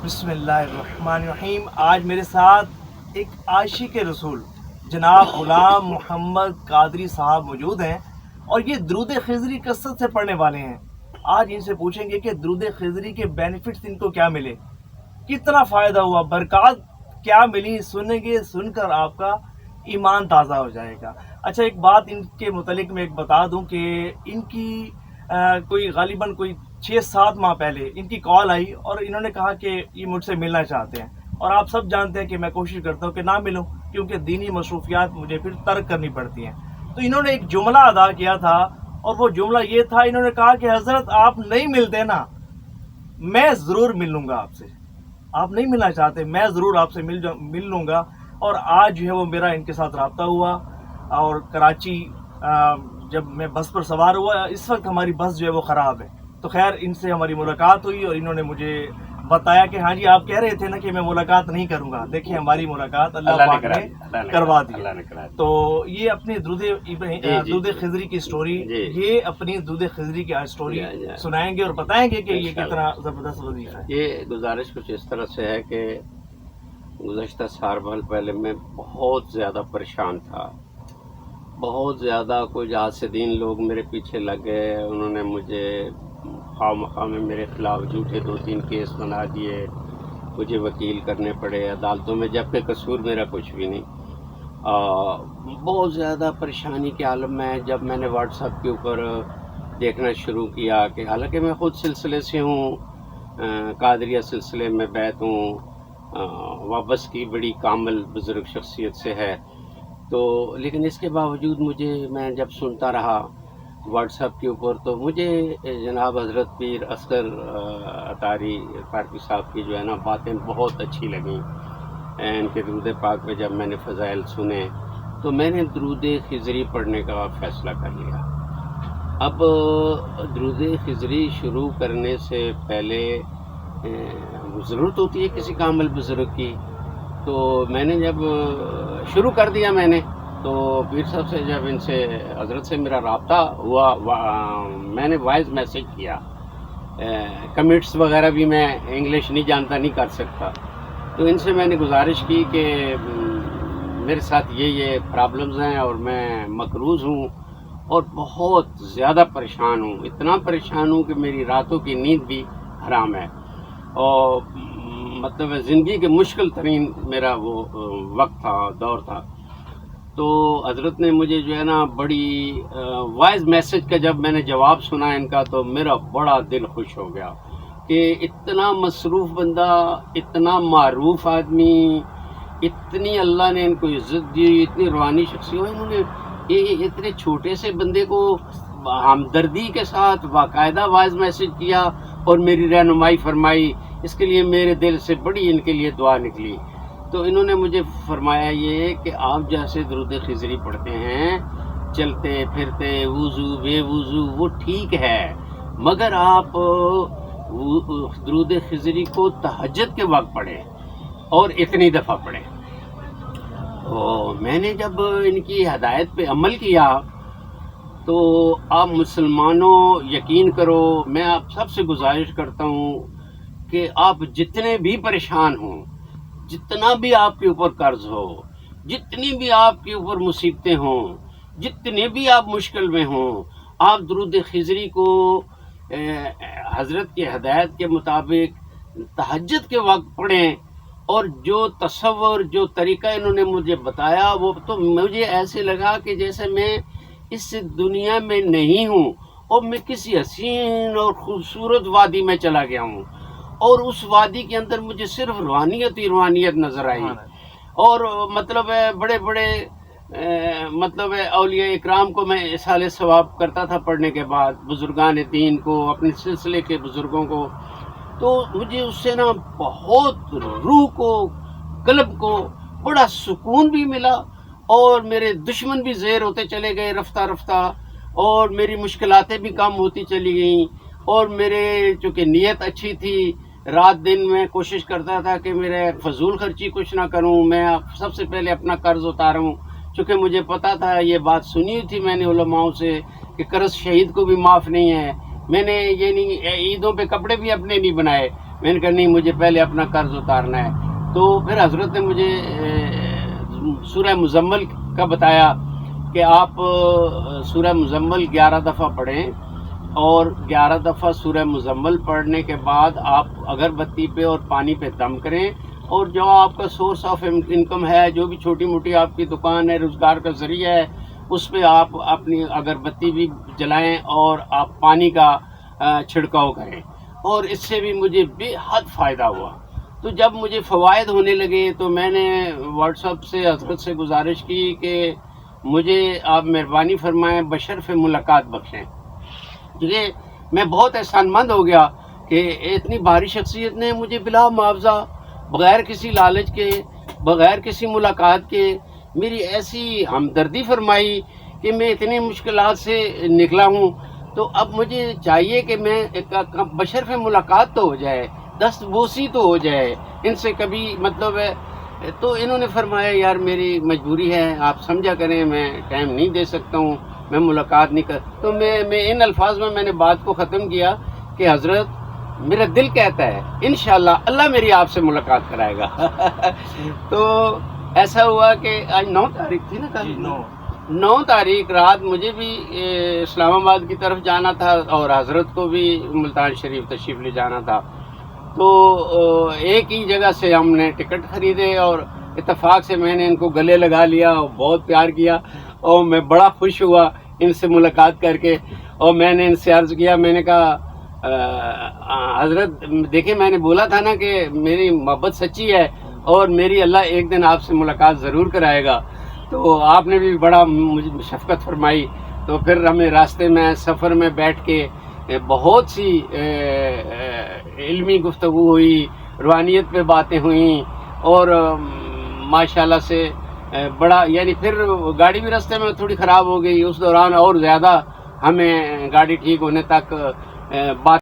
بسم اللہ الرحمن الرحیم۔ آج میرے ساتھ ایک عاشق رسول جناب غلام محمد قادری صاحب موجود ہیں، اور یہ درود خضری کثرت سے پڑھنے والے ہیں۔ آج ان سے پوچھیں گے کہ درود خضری کے بینیفٹس ان کو کیا ملے، کتنا فائدہ ہوا، برکات کیا ملی۔ سنیں گے، سن کر آپ کا ایمان تازہ ہو جائے گا۔ اچھا، ایک بات ان کے متعلق میں ایک بتا دوں کہ ان کی کوئی غالباً کوئی 6-7 ماہ پہلے ان کی کال آئی اور انہوں نے کہا کہ یہ مجھ سے ملنا چاہتے ہیں، اور آپ سب جانتے ہیں کہ میں کوشش کرتا ہوں کہ نہ ملوں، کیونکہ دینی مصروفیات مجھے پھر ترک کرنی پڑتی ہیں۔ تو انہوں نے ایک جملہ ادا کیا تھا، اور وہ جملہ یہ تھا، انہوں نے کہا کہ حضرت آپ نہیں ملتے نا، میں ضرور مل لوں گا آپ سے۔ آپ نہیں ملنا چاہتے، میں ضرور آپ سے مل لوں گا۔ اور آج جو ہے وہ میرا ان کے ساتھ رابطہ ہوا، اور کراچی جب میں بس پر سوار ہوا، اس وقت ہماری بس جو ہے وہ خراب ہے، تو خیر ان سے ہماری ملاقات ہوئی، اور انہوں نے مجھے بتایا کہ ہاں جی آپ کہہ رہے تھے نا کہ میں ملاقات نہیں کروں گا، دیکھیں ہماری ملاقات اللہ پاک نے کروا دی۔ تو یہ اپنی درود خضری کی سٹوری، یہ اپنی درود خضری کی سٹوری سنائیں گے اور بتائیں گے کہ یہ کتنا زبردست وظیفہ ہے۔ یہ گزارش کچھ اس طرح سے ہے کہ گزشتہ 4 سال پہلے میں بہت زیادہ پریشان تھا، بہت زیادہ، کچھ 8 سے 3 لوگ میرے پیچھے لگ گئے، انہوں نے مجھے خواہ مخواہ میں میرے خلاف جھوٹے 2-3 کیس بنا دیے، مجھے وکیل کرنے پڑے عدالتوں میں، جبکہ قصور میرا کچھ بھی نہیں۔ بہت زیادہ پریشانی کے عالم میں جب میں نے واٹس ایپ کے اوپر دیکھنا شروع کیا کہ حالانکہ میں خود سلسلے سے ہوں، قادریہ سلسلے میں بیعت ہوں، وابس کی بڑی کامل بزرگ شخصیت سے ہے، تو لیکن اس کے باوجود میں جب سنتا رہا واٹس ایپ کے اوپر، تو مجھے جناب حضرت پیر اصغر اطاری فارقی صاحب کی جو ہے نا باتیں بہت اچھی لگیں۔ ان کے درود پاک پہ جب میں نے فضائل سنے تو میں نے درود خضری پڑھنے کا فیصلہ کر لیا۔ اب درود خضری شروع کرنے سے پہلے ضرورت ہوتی ہے کسی کامل بزرگ کی، تو میں نے جب شروع کر دیا تو پیر صاحب سے جب ان سے حضرت سے میرا رابطہ ہوا، میں نے وائس میسیج کیا، کمنٹس وغیرہ بھی میں انگلش نہیں جانتا، نہیں کر سکتا، تو ان سے میں نے گزارش کی کہ میرے ساتھ یہ پرابلمز ہیں اور میں مقروض ہوں اور بہت زیادہ پریشان ہوں، اتنا پریشان ہوں کہ میری راتوں کی نیند بھی حرام ہے، اور مطلب زندگی کے مشکل ترین میرا وہ وقت تھا، دور تھا۔ تو حضرت نے مجھے جو ہے نا بڑی وائس میسج کا جب میں نے جواب سنا ان کا، تو میرا بڑا دل خوش ہو گیا کہ اتنا مصروف بندہ، اتنا معروف آدمی، اتنی اللہ نے ان کو عزت دی، اتنی روحانی شخصیت، انہوں نے اتنے چھوٹے سے بندے کو ہمدردی کے ساتھ باقاعدہ وائس میسج کیا اور میری رہنمائی فرمائی، اس کے لیے میرے دل سے بڑی ان کے لیے دعا نکلی۔ تو انہوں نے مجھے فرمایا یہ کہ آپ جیسے درود خضری پڑھتے ہیں، چلتے پھرتے، وضو بے وضو، وہ ٹھیک ہے، مگر آپ درود خضری کو تہجد کے وقت پڑھیں اور اتنی دفعہ پڑھیں۔ تو میں نے جب ان کی ہدایت پہ عمل کیا تو آپ مسلمانوں یقین کرو، میں آپ سب سے گزارش کرتا ہوں کہ آپ جتنے بھی پریشان ہوں، جتنا بھی آپ کے اوپر قرض ہو، جتنی بھی آپ کے اوپر مصیبتیں ہوں، جتنے بھی آپ مشکل میں ہوں، آپ درود خضری کو حضرت کی ہدایت کے مطابق تہجد کے وقت پڑھیں، اور جو تصور، جو طریقہ انہوں نے مجھے بتایا، وہ تو مجھے ایسے لگا کہ جیسے میں اس دنیا میں نہیں ہوں اور میں کسی حسین اور خوبصورت وادی میں چلا گیا ہوں، اور اس وادی کے اندر مجھے صرف روحانیت ہی روحانیت نظر آئی، اور مطلب ہے بڑے بڑے مطلب ہے اولیاء اکرام کو میں اصالِ ثواب کرتا تھا پڑھنے کے بعد، بزرگان دین کو، اپنے سلسلے کے بزرگوں کو، تو مجھے اس سے نا بہت روح کو، قلب کو بڑا سکون بھی ملا، اور میرے دشمن بھی زیر ہوتے چلے گئے رفتہ رفتہ، اور میری مشکلاتیں بھی کم ہوتی چلی گئیں، اور میرے چونکہ نیت اچھی تھی، رات دن میں کوشش کرتا تھا کہ میرے فضول خرچی کچھ نہ کروں، میں سب سے پہلے اپنا قرض اتاروں، چونکہ مجھے پتا تھا، یہ بات سنی ہوئی تھی میں نے علماؤں سے کہ قرض شہید کو بھی معاف نہیں ہے، میں نے یہ نہیں عیدوں پہ کپڑے بھی اپنے نہیں بنائے، میں نے کہا نہیں مجھے پہلے اپنا قرض اتارنا ہے. تو پھر حضرت نے مجھے سورہ مزمل کا بتایا کہ آپ سورہ مزمل 11 دفعہ پڑھیں، اور 11 دفعہ سورہ مزمل پڑھنے کے بعد آپ اگربتی پہ اور پانی پہ دم کریں، اور جو آپ کا سورس آف انکم ہے، جو بھی چھوٹی موٹی آپ کی دکان ہے، روزگار کا ذریعہ ہے، اس پہ آپ اپنی اگربتی بھی جلائیں اور آپ پانی کا چھڑکاؤ کریں. اور اس سے بھی مجھے بے حد فائدہ ہوا. تو جب مجھے فوائد ہونے لگے تو میں نے واٹس ایپ سے حضرت سے گزارش کی کہ مجھے آپ مہربانی فرمائیں بشرف ملاقات بخشیں، کیونکہ میں بہت احسان مند ہو گیا کہ اتنی بھاری شخصیت نے مجھے بلا معاوضہ، بغیر کسی لالچ کے، بغیر کسی ملاقات کے میری ایسی ہمدردی فرمائی کہ میں اتنی مشکلات سے نکلا ہوں. تو اب مجھے چاہیے کہ میں بشرف ملاقات تو ہو جائے، دست بوسی تو ہو جائے ان سے کبھی، مطلب ہے. تو انہوں نے فرمایا یار میری مجبوری ہے، آپ سمجھا کریں، میں ٹائم نہیں دے سکتا ہوں، میں ملاقات نہیں کر. تو میں ان الفاظ میں نے بات کو ختم کیا کہ حضرت میرا دل کہتا ہے انشاءاللہ اللہ میری آپ سے ملاقات کرائے گا. تو ایسا ہوا کہ آج 9 تاریخ تھی نا، کل 9 تاریخ رات مجھے بھی اسلام آباد کی طرف جانا تھا اور حضرت کو بھی ملتان شریف تشریف لے جانا تھا. تو ایک ہی جگہ سے ہم نے ٹکٹ خریدے اور اتفاق سے میں نے ان کو گلے لگا لیا اور بہت پیار کیا، اور میں بڑا خوش ہوا ان سے ملاقات کر کے. اور میں نے ان سے عرض کیا، میں نے کہا حضرت دیکھیں میں نے بولا تھا نا کہ میری محبت سچی ہے اور میری اللہ ایک دن آپ سے ملاقات ضرور کرائے گا. تو آپ نے بھی بڑا مجھے شفقت فرمائی. تو پھر ہمیں راستے میں سفر میں بیٹھ کے بہت سی علمی گفتگو ہوئی، روحانیت پہ باتیں ہوئیں، اور ماشاءاللہ سے بڑا، یعنی پھر گاڑی بھی راستے میں تھوڑی خراب ہو گئی، اس دوران اور زیادہ ہمیں گاڑی ٹھیک ہونے تک بات